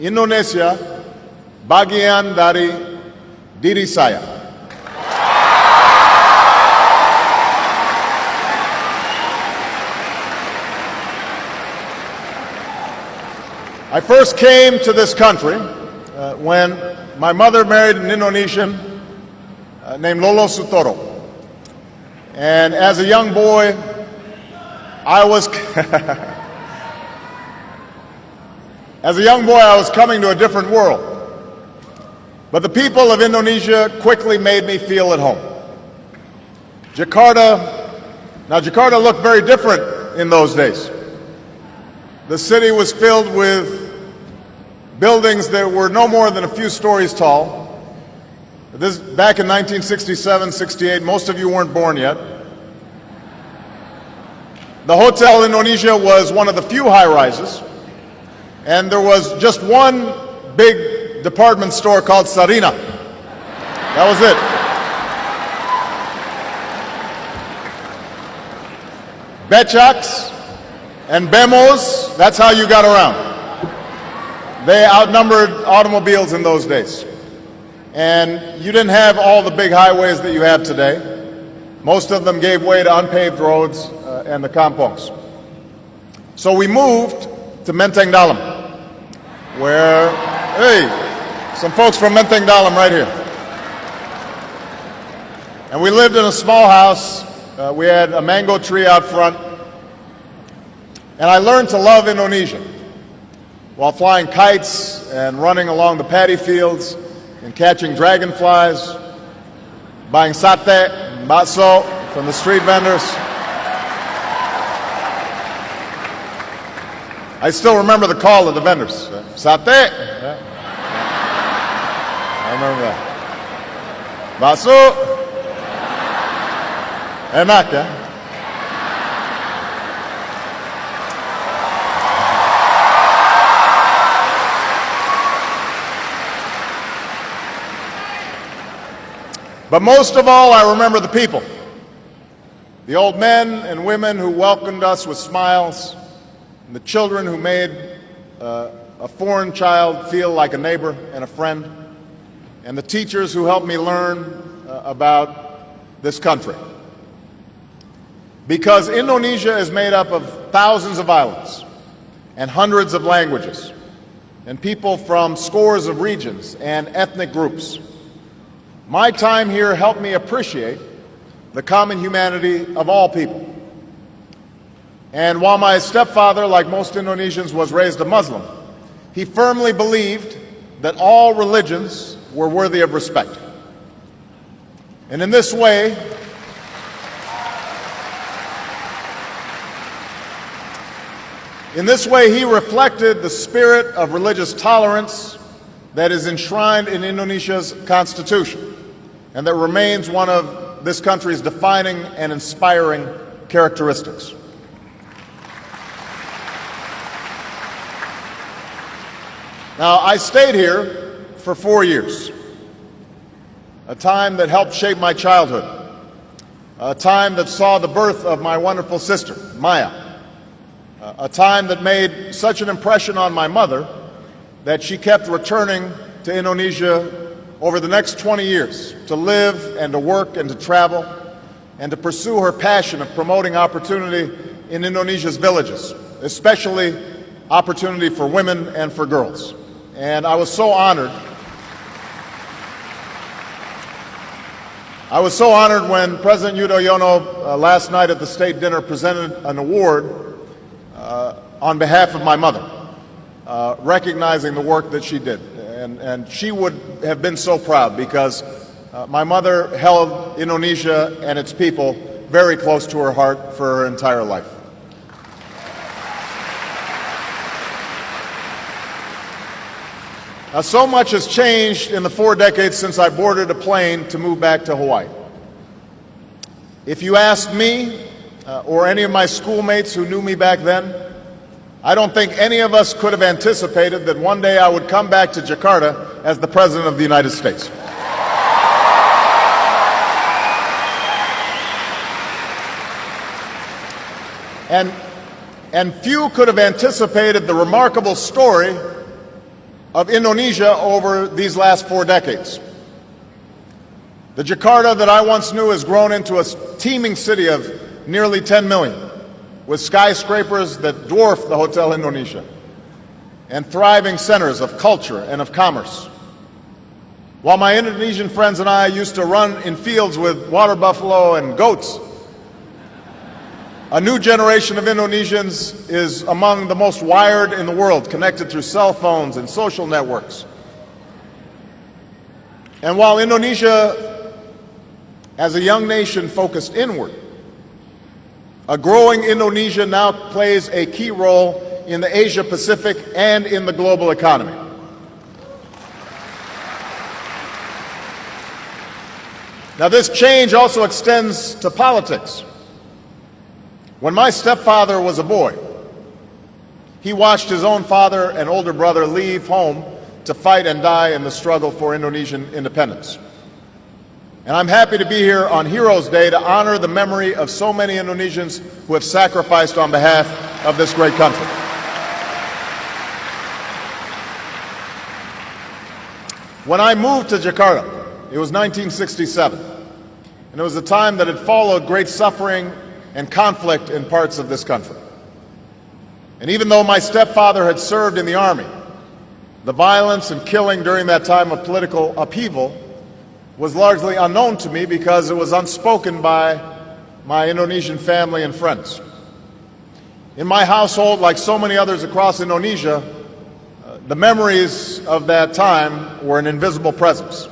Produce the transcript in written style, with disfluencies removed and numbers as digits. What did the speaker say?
Indonesia bagian dari diri saya. I first came to this country when my mother married an Indonesian named Lolo Sutoro. And as a young boy, I was coming to a different world. But the people of Indonesia quickly made me feel at home. Jakarta looked very different in those days. The city was filled with buildings that were no more than a few stories tall. This back in 1967, 68, most of you weren't born yet. The Hotel Indonesia was one of the few high-rises, and there was just one big department store called Sarina. That was it. Becaks and Bemos, that's how you got around. They outnumbered automobiles in those days. And you didn't have all the big highways that you have today. Most of them gave way to unpaved roads and the kampongs. So we moved to Menteng Dalam, where, hey, some folks from Menteng Dalam right here. And we lived in a small house. We had a mango tree out front. And I learned to love Indonesia while flying kites and running along the paddy fields and catching dragonflies, buying sate and bakso from the street vendors. I still remember the call of the vendors. Sate. Yeah. I remember that. Bakso. Enak, yeah? But most of all, I remember the people. The old men and women who welcomed us with smiles, and the children who made a foreign child feel like a neighbor and a friend, and the teachers who helped me learn about this country. Because Indonesia is made up of thousands of islands and hundreds of languages, and people from scores of regions and ethnic groups. My time here helped me appreciate the common humanity of all people. And while my stepfather, like most Indonesians, was raised a Muslim, he firmly believed that all religions were worthy of respect. And in this way, he reflected the spirit of religious tolerance that is enshrined in Indonesia's constitution, and that remains one of this country's defining and inspiring characteristics. Now, I stayed here for 4 years, a time that helped shape my childhood, a time that saw the birth of my wonderful sister, Maya, a time that made such an impression on my mother that she kept returning to Indonesia over the next 20 years to live and to work and to travel and to pursue her passion of promoting opportunity in Indonesia's villages, especially opportunity for women and for girls. And I was so honored. I was so honored when President Yudhoyono last night at the state dinner presented an award on behalf of my mother, recognizing the work that she did. And she would have been so proud because my mother held Indonesia and its people very close to her heart for her entire life. Now, so much has changed in the 4 decades since I boarded a plane to move back to Hawaii. If you asked me or any of my schoolmates who knew me back then, I don't think any of us could have anticipated that one day I would come back to Jakarta as the President of the United States. And few could have anticipated the remarkable story of Indonesia over these last 4 decades. The Jakarta that I once knew has grown into a teeming city of nearly 10 million, with skyscrapers that dwarf the Hotel Indonesia, and thriving centers of culture and of commerce. While my Indonesian friends and I used to run in fields with water buffalo and goats, a new generation of Indonesians is among the most wired in the world, connected through cell phones and social networks. And while Indonesia, as a young nation, focused inward, a growing Indonesia now plays a key role in the Asia-Pacific and in the global economy. Now, this change also extends to politics. When my stepfather was a boy, he watched his own father and older brother leave home to fight and die in the struggle for Indonesian independence. And I'm happy to be here on Heroes Day to honor the memory of so many Indonesians who have sacrificed on behalf of this great country. When I moved to Jakarta, it was 1967, and it was a time that had followed great suffering and conflict in parts of this country. And even though my stepfather had served in the army, the violence and killing during that time of political upheaval was largely unknown to me because it was unspoken by my Indonesian family and friends. In my household, like so many others across Indonesia, the memories of that time were an invisible presence.